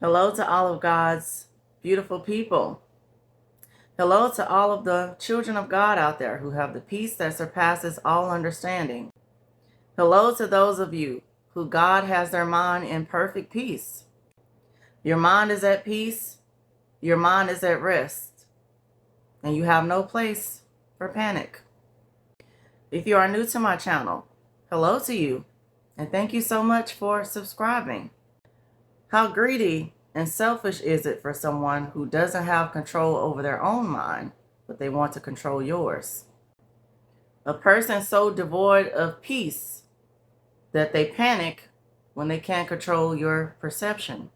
Hello to all of God's beautiful people. Hello to all of the children of God out there who have the peace that surpasses all understanding. Hello to those of you who God has their mind in perfect peace. Your mind is at peace. Your mind is at rest. And you have no place for panic. If you are new to my channel, hello to you. And thank you so much for subscribing. How greedy and selfish is it for someone who doesn't have control over their own mind, but they want to control yours? A person so devoid of peace that they panic when they can't control your perception.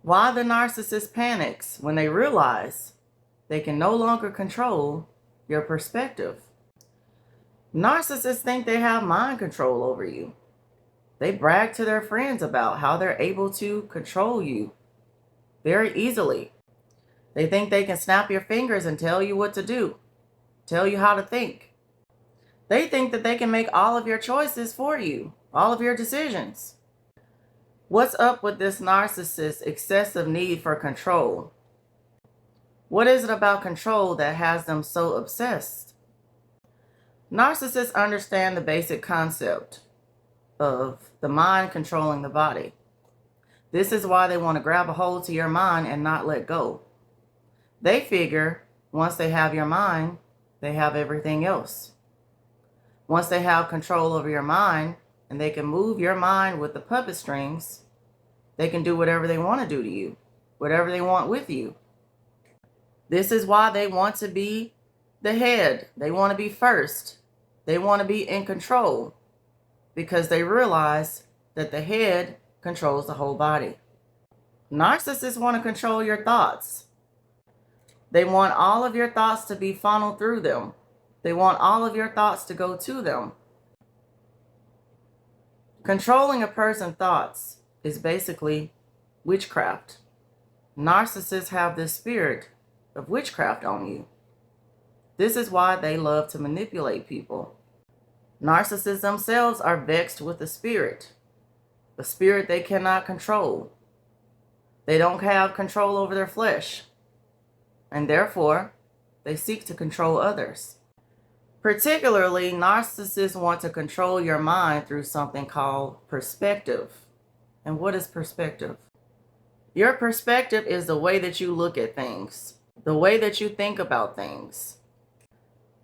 Why the narcissist panics when they realize they can no longer control your perspective? Narcissists think they have mind control over you. They brag to their friends about how they're able to control you very easily. They think they can snap your fingers and tell you what to do, tell you how to think. They think that they can make all of your choices for you, all of your decisions. What's up with this narcissist's excessive need for control? What is it about control that has them so obsessed? Narcissists understand the basic concept of the mind controlling the body. This is why they want to grab a hold to your mind and not let go. They figure once they have your mind, they have everything else. Once they have control over your mind and they can move your mind with the puppet strings, they can do whatever they want to do to you, whatever they want with you. This is why they want to be the head. They want to be first. They want to be in control, because they realize that the head controls the whole body. Narcissists want to control your thoughts. They want all of your thoughts to be funneled through them. They want all of your thoughts to go to them. Controlling a person's thoughts is basically witchcraft. Narcissists have this spirit of witchcraft on you. This is why they love to manipulate people. Narcissists themselves are vexed with a spirit they cannot control. They don't have control over their flesh, and therefore they seek to control others. Particularly, narcissists want to control your mind through something called perspective. And what is perspective? Your perspective is the way that you look at things, the way that you think about things.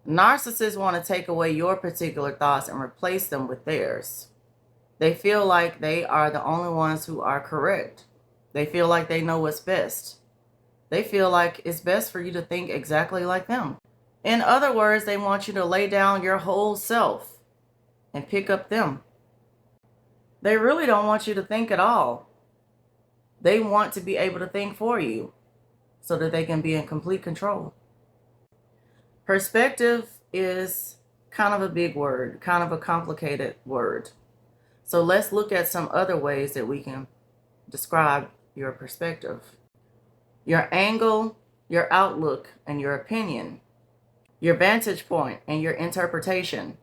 Narcissists want to take away your particular thoughts and replace them with theirs. They feel like they are the only ones who are correct. They feel like they know what's best. They feel like it's best for you to think exactly like them. In other words, they want you to lay down your whole self and pick up them. They really don't want you to think at all. They want to be able to think for you so that they can be in complete control. Perspective is kind of a big word, kind of a complicated word. So let's look at some other ways that we can describe your perspective. Your angle, your outlook, and your opinion. Your vantage point and your interpretation.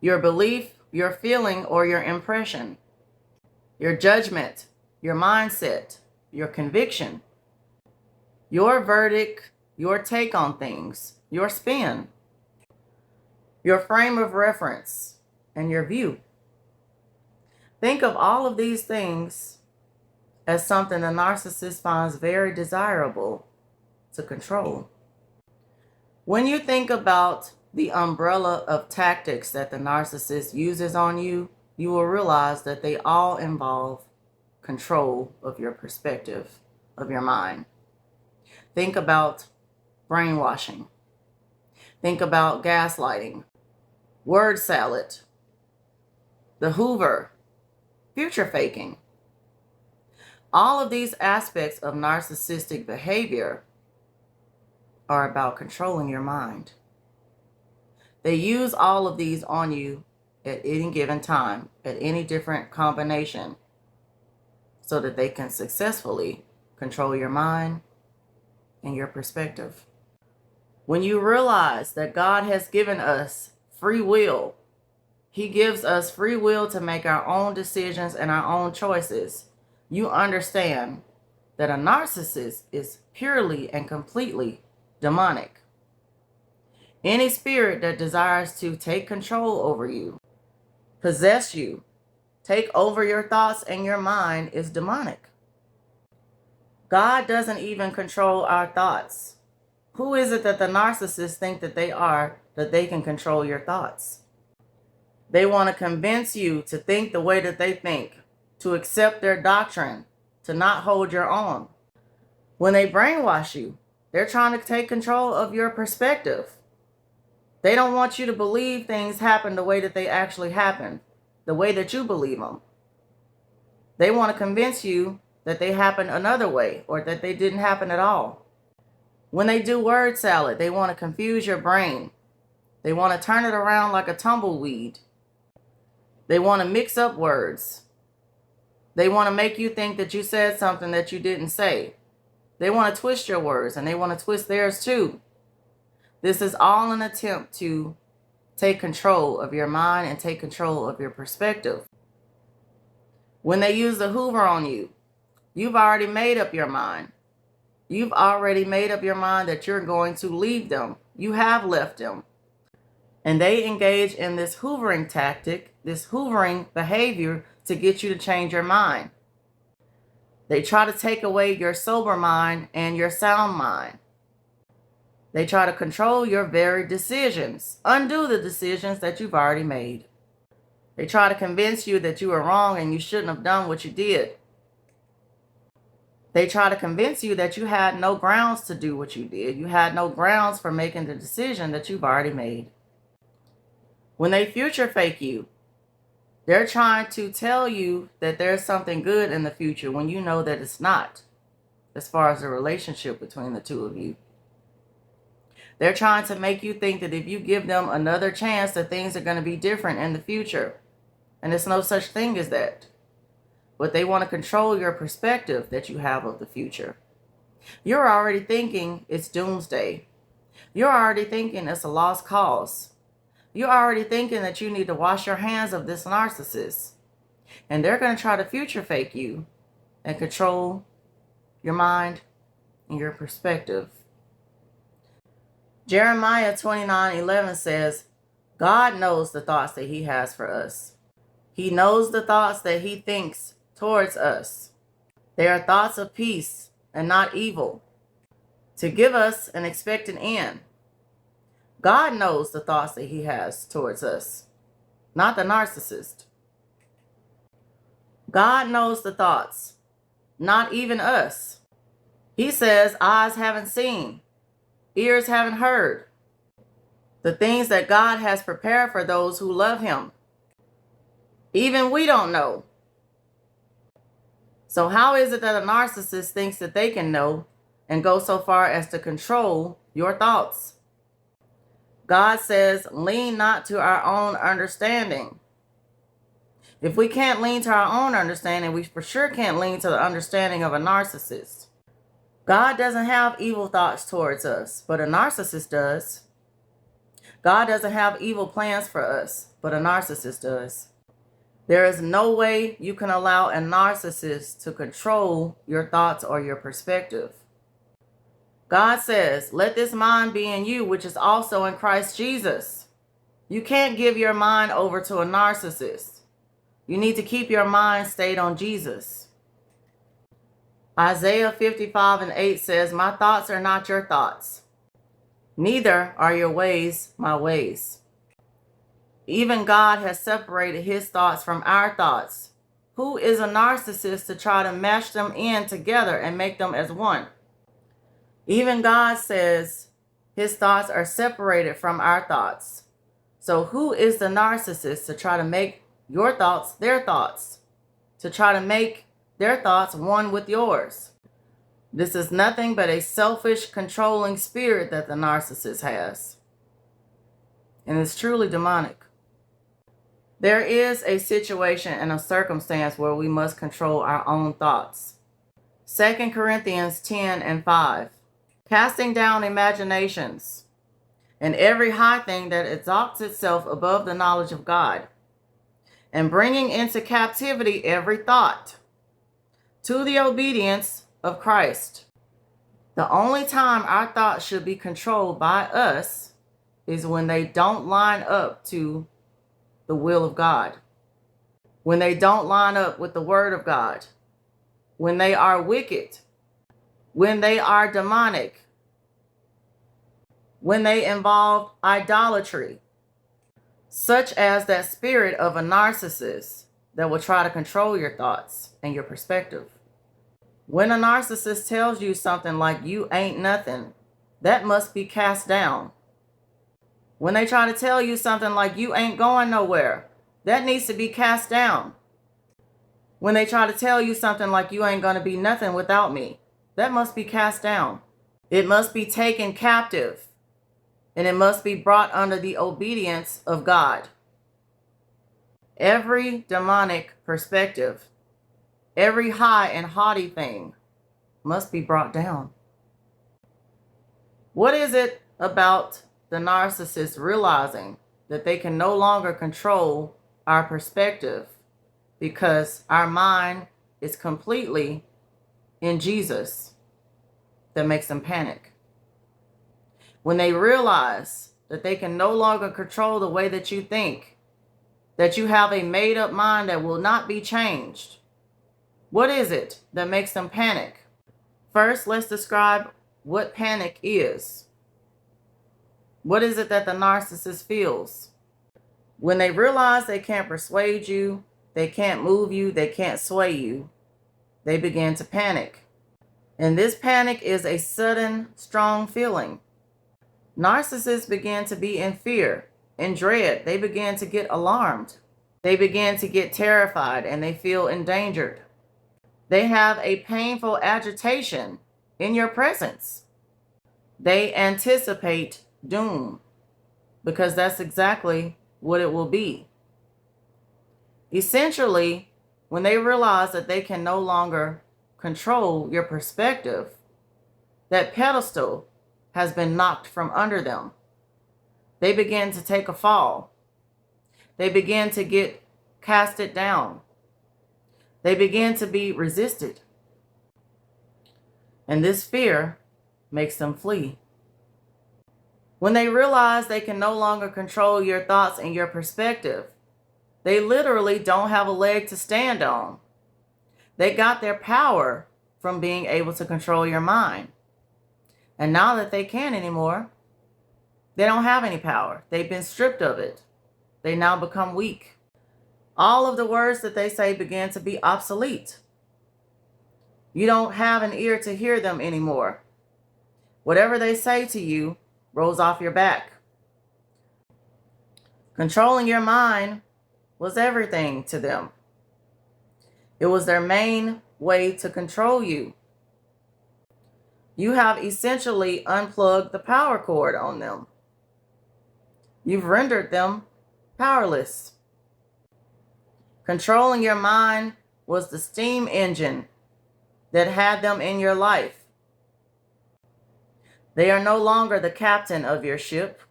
Your belief, your feeling, or your impression. Your judgment, your mindset, your conviction. Your verdict, your take on things. Your spin, your frame of reference, and your view. Think of all of these things as something the narcissist finds very desirable to control. When you think about the umbrella of tactics that the narcissist uses on you, you will realize that they all involve control of your perspective, of your mind. Think about brainwashing. Think about gaslighting, word salad, the Hoover, future faking. All of these aspects of narcissistic behavior are about controlling your mind. They use all of these on you at any given time, at any different combination, so that they can successfully control your mind and your perspective. When you realize that God has given us free will, He gives us free will to make our own decisions and our own choices. you understand that a narcissist is purely and completely demonic. Any spirit that desires to take control over you, possess you, take over your thoughts and your mind is demonic. God doesn't even control our thoughts. Who is it that the narcissists think that they are, that they can control your thoughts? They want to convince you to think the way that they think, to accept their doctrine, to not hold your own. When they brainwash you, they're trying to take control of your perspective. They don't want you to believe things happen the way that they actually happen, the way that you believe them. They want to convince you that they happen another way or that they didn't happen at all. When they do word salad, they want to confuse your brain. They want to turn it around like a tumbleweed. They want to mix up words. They want to make you think that you said something that you didn't say. They want to twist your words and they want to twist theirs too. This is all an attempt to take control of your mind and take control of your perspective. When they use the Hoover on you, you've already made up your mind. You've already made up your mind that you're going to leave them. You have left them. And they engage in this hoovering tactic, this hoovering behavior to get you to change your mind. They try to take away your sober mind and your sound mind. They try to control your very decisions, undo the decisions that you've already made. They try to convince you that you are wrong and you shouldn't have done what you did. They try to convince you that you had no grounds to do what you did. You had no grounds for making the decision that you've already made. When they future fake you, they're trying to tell you that there's something good in the future when you know that it's not, as far as the relationship between the two of you. They're trying to make you think that if you give them another chance, that things are going to be different in the future. And there's no such thing as that. But they want to control your perspective that you have of the future. You're already thinking it's doomsday. You're already thinking it's a lost cause. You're already thinking that you need to wash your hands of this narcissist. And they're going to try to future fake you and control your mind and your perspective. Jeremiah 29:11 says, God knows the thoughts that he has for us. He knows the thoughts that he thinks towards us. They are thoughts of peace and not evil, to give us an expected end. God knows the thoughts that he has towards us, not the narcissist. God knows the thoughts, not even us. He says, eyes haven't seen, ears haven't heard, the things that God has prepared for those who love him. Even we don't know. So how is it that a narcissist thinks that they can know and go so far as to control your thoughts? God says, lean not to our own understanding. If we can't lean to our own understanding, we for sure can't lean to the understanding of a narcissist. God doesn't have evil thoughts towards us, but a narcissist does. God doesn't have evil plans for us, but a narcissist does. There is no way you can allow a narcissist to control your thoughts or your perspective. God says, let this mind be in you, which is also in Christ Jesus. You can't give your mind over to a narcissist. You need to keep your mind stayed on Jesus. Isaiah 55:8 says, my thoughts are not your thoughts, neither are your ways my ways. Even God has separated his thoughts from our thoughts. Who is a narcissist to try to mash them in together and make them as one? Even God says his thoughts are separated from our thoughts. So who is the narcissist to try to make your thoughts their thoughts? To try to make their thoughts one with yours? This is nothing but a selfish, controlling spirit that the narcissist has. And it's truly demonic. There is a situation and a circumstance where we must control our own thoughts. 2 Corinthians 10:5. Casting down imaginations and every high thing that exalts itself above the knowledge of God, and bringing into captivity every thought to the obedience of Christ. The only time our thoughts should be controlled by us is when they don't line up to the will of God, when they don't line up with the word of God, when they are wicked, when they are demonic, when they involve idolatry, such as that spirit of a narcissist that will try to control your thoughts and your perspective. When a narcissist tells you something like you ain't nothing, that must be cast down. When they try to tell you something like you ain't going nowhere, that needs to be cast down. When they try to tell you something like you ain't going to be nothing without me, that must be cast down. It must be taken captive, and it must be brought under the obedience of God. Every demonic perspective, every high and haughty thing must be brought down. What is it about the narcissist realizing that they can no longer control our perspective because our mind is completely in Jesus that makes them panic? When they realize that they can no longer control the way that you think, that you have a made-up mind that will not be changed, what is it that makes them panic? First, let's describe what panic is. What is it that the narcissist feels? When they realize they can't persuade you, they can't move you, they can't sway you, they begin to panic. And this panic is a sudden, strong feeling. Narcissists begin to be in fear, in dread. They begin to get alarmed. They begin to get terrified, and they feel endangered. They have a painful agitation in your presence. They anticipate doom, because that's exactly what it will be. Essentially, when they realize that they can no longer control your perspective, that pedestal has been knocked from under them. They begin to take a fall. They begin to get casted down. They begin to be resisted. And this fear makes them flee. When they realize they can no longer control your thoughts and your perspective, they literally don't have a leg to stand on. They got their power from being able to control your mind. And now that they can't anymore, they don't have any power. They've been stripped of it. They now become weak. All of the words that they say begin to be obsolete. You don't have an ear to hear them anymore. Whatever they say to you rolls off your back. Controlling your mind was everything to them. It was their main way to control you. You have essentially unplugged the power cord on them. You've rendered them powerless. Controlling your mind was the steam engine that had them in your life. They are no longer the captain of your ship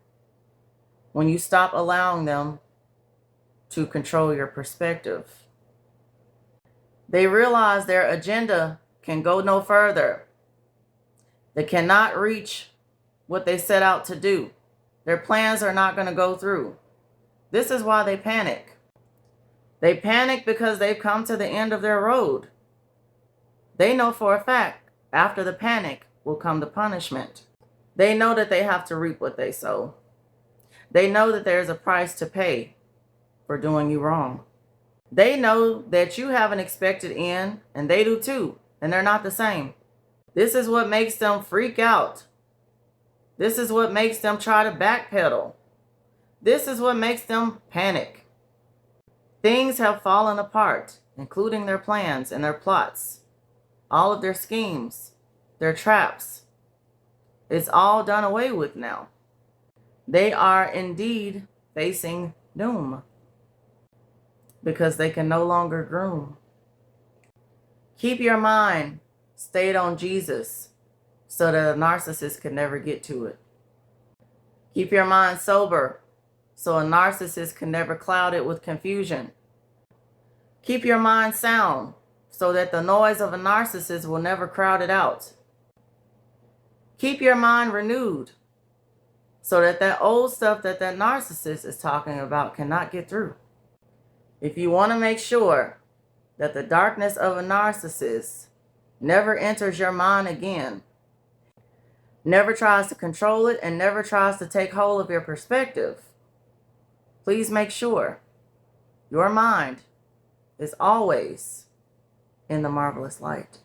when you stop allowing them to control your perspective. They realize their agenda can go no further. They cannot reach what they set out to do. Their plans are not going to go through. This is why they panic. They panic because they've come to the end of their road. They know for a fact, after the panic will come the punishment. They know that they have to reap what they sow. They know that there's a price to pay for doing you wrong. They know that you have an expected end, and they do too, and they're not the same. This is what makes them freak out. This is what makes them try to backpedal. This is what makes them panic. Things have fallen apart, including their plans and their plots, all of their schemes, their traps. It's all done away with now. They are indeed facing doom because they can no longer groom. Keep your mind stayed on Jesus so that a narcissist can never get to it. Keep your mind sober so a narcissist can never cloud it with confusion. Keep your mind sound so that the noise of a narcissist will never crowd it out. Keep your mind renewed so that that old stuff that that narcissist is talking about cannot get through. If you want to make sure that the darkness of a narcissist never enters your mind again, never tries to control it, and never tries to take hold of your perspective, please make sure your mind is always in the marvelous light.